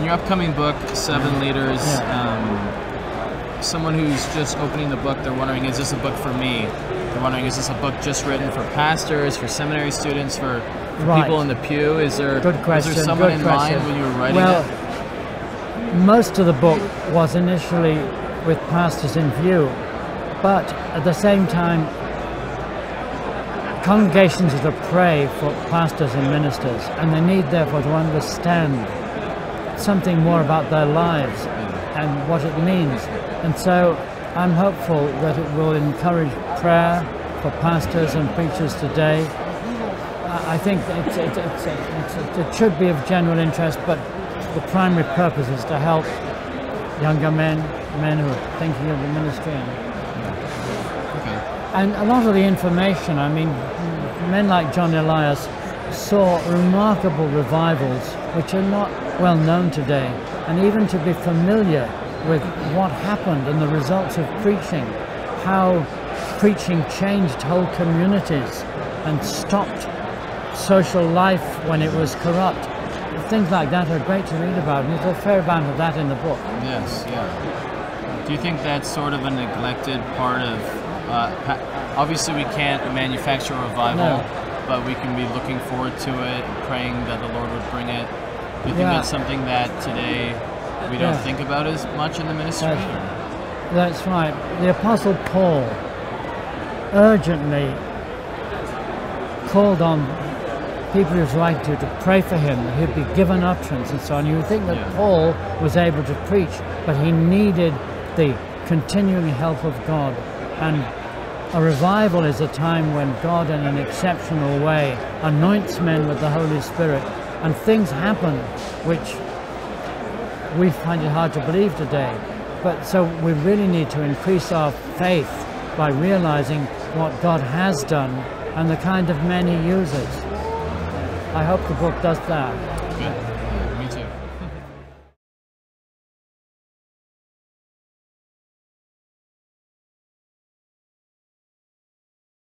In your upcoming book, Seven Leaders, someone who's just opening the book, they're wondering, is this a book for me? They're wondering, is this a book just written for pastors, for seminary students, for people in the pew? Is there, was there someone in mind when you were writing it? Most of the book was initially with pastors in view, but at the same time, congregations are to pray for pastors and ministers, and they need therefore to understand something more about their lives and what it means. And so I'm hopeful that it will encourage prayer for pastors and preachers today. I think it should be of general interest, but the primary purpose is to help younger men who are thinking of the ministry. And a lot of the information, I mean, men like John Elias saw remarkable revivals which are not well known today, and even to be familiar with what happened and the results of preaching, how preaching changed whole communities and stopped social life when it was corrupt. Things like that are great to read about, and there's a fair amount of that in the book. Yes, yeah. Do you think that's sort of a neglected part of, obviously we can't manufacture revival, but we can be looking forward to it, praying that the Lord would bring it. Do you think that's something that today we don't think about as much in the ministry? That's right. The Apostle Paul urgently called on people he was writing to pray for him, that he'd be given utterance and so on. You would think that Paul was able to preach, but he needed the continuing help of God. And a revival is a time when God, in an exceptional way, anoints men with the Holy Spirit, and things happen which we find it hard to believe today. But so we really need to increase our faith by realizing what God has done and the kind of men he uses. I hope the book does that. Good.